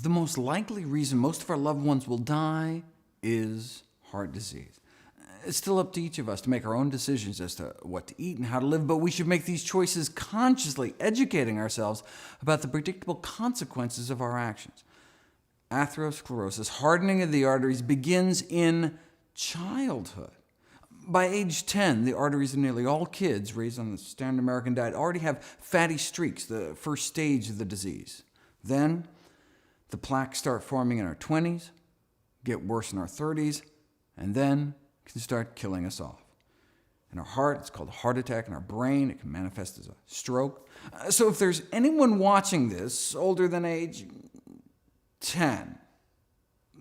The most likely reason most of our loved ones will die is heart disease. It's still up to each of us to make our own decisions as to what to eat and how to live, but we should make these choices consciously, educating ourselves about the predictable consequences of our actions. Atherosclerosis, hardening of the arteries, begins in childhood. By age 10, the arteries of nearly all kids raised on the standard American diet already have fatty streaks, the first stage of the disease. Then, the plaques start forming in our 20s, get worse in our 30s, and then can start killing us off. In our heart, it's called a heart attack. In our brain, it can manifest as a stroke. So if there's anyone watching this older than age 10,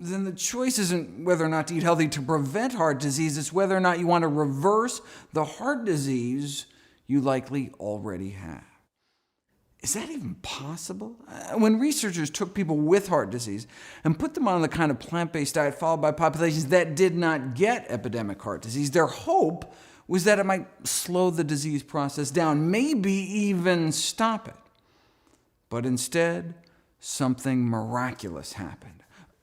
then the choice isn't whether or not to eat healthy to prevent heart disease, it's whether or not you want to reverse the heart disease you likely already have. Is that even possible? When researchers took people with heart disease and put them on the kind of plant-based diet followed by populations that did not get epidemic heart disease, their hope was that it might slow the disease process down, maybe even stop it. But instead, something miraculous happened.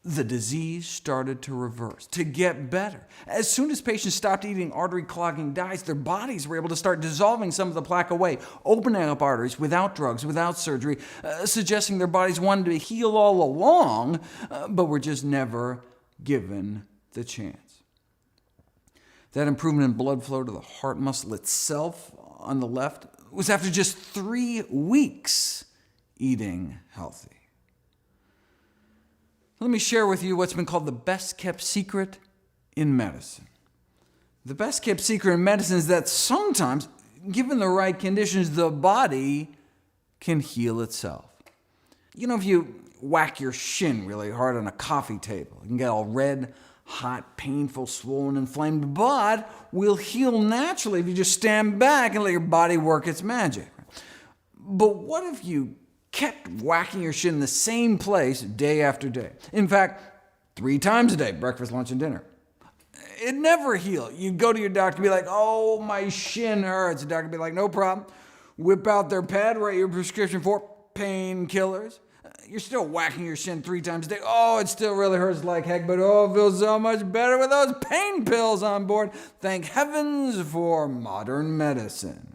The disease started to reverse, to get better. As soon as patients stopped eating artery-clogging diets, their bodies were able to start dissolving some of the plaque away, opening up arteries without drugs, without surgery, suggesting their bodies wanted to heal all along, but were just never given the chance. That improvement in blood flow to the heart muscle itself on the left was after just 3 weeks eating healthy. Let me share with you what's been called the best-kept secret in medicine. The best-kept secret in medicine is that sometimes, given the right conditions, the body can heal itself. You know, if you whack your shin really hard on a coffee table, you can get all red, hot, painful, swollen, inflamed, but will heal naturally if you just stand back and let your body work its magic. But what if you kept whacking your shin in the same place day after day? In fact, 3 times a day, breakfast, lunch, and dinner. It'd never heal. You'd go to your doctor and be like, oh, my shin hurts. The doctor would be like, no problem. Whip out their pad, write your prescription for painkillers. You're still whacking your shin 3 times a day. Oh, it still really hurts like heck, but oh, it feels so much better with those pain pills on board. Thank heavens for modern medicine.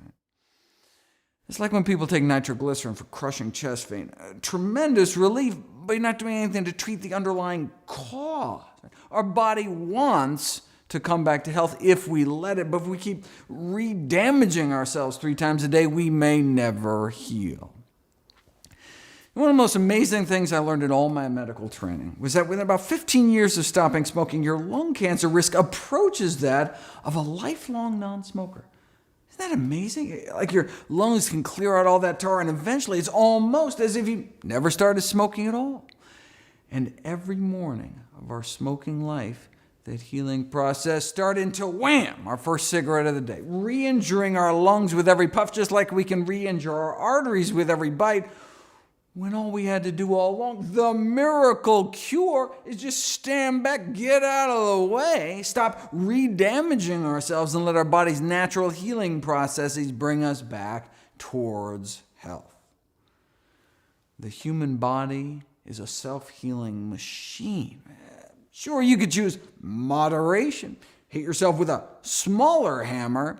It's like when people take nitroglycerin for crushing chest pain. Tremendous relief, but you're not doing anything to treat the underlying cause. Our body wants to come back to health if we let it, but if we keep re-damaging ourselves 3 times a day, we may never heal. One of the most amazing things I learned in all my medical training was that within about 15 years of stopping smoking, your lung cancer risk approaches that of a lifelong non-smoker. Isn't that amazing? Like your lungs can clear out all that tar, and eventually it's almost as if you never started smoking at all. And every morning of our smoking life, that healing process started until wham, our first cigarette of the day, re-injuring our lungs with every puff, just like we can re-injure our arteries with every bite, when all we had to do all along, the miracle cure, is just stand back, get out of the way, stop re-damaging ourselves, and let our body's natural healing processes bring us back towards health. The human body is a self-healing machine. Sure, you could choose moderation, hit yourself with a smaller hammer,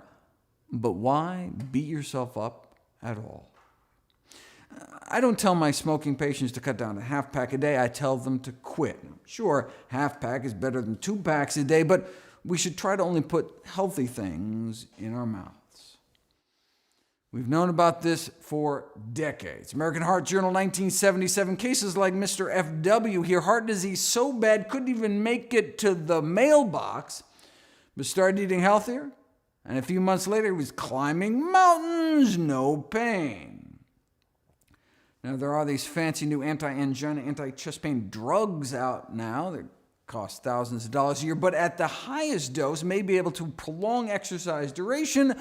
but why beat yourself up at all? I don't tell my smoking patients to cut down to half pack a day. I tell them to quit. Sure, half pack is better than 2 packs a day, but we should try to only put healthy things in our mouths. We've known about this for decades. American Heart Journal, 1977, cases like Mr. F.W. here, heart disease so bad couldn't even make it to the mailbox, but started eating healthier, and a few months later he was climbing mountains, no pain. Now, there are these fancy new anti-angina, anti-chest pain drugs out now that cost thousands of dollars a year, but at the highest dose may be able to prolong exercise duration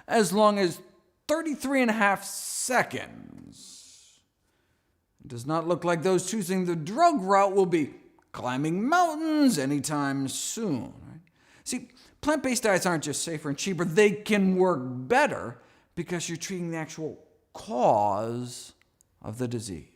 as long as 33.5 seconds. It does not look like those choosing the drug route will be climbing mountains anytime soon. Right? See, plant-based diets aren't just safer and cheaper, they can work better because you're treating the actual cause of the disease.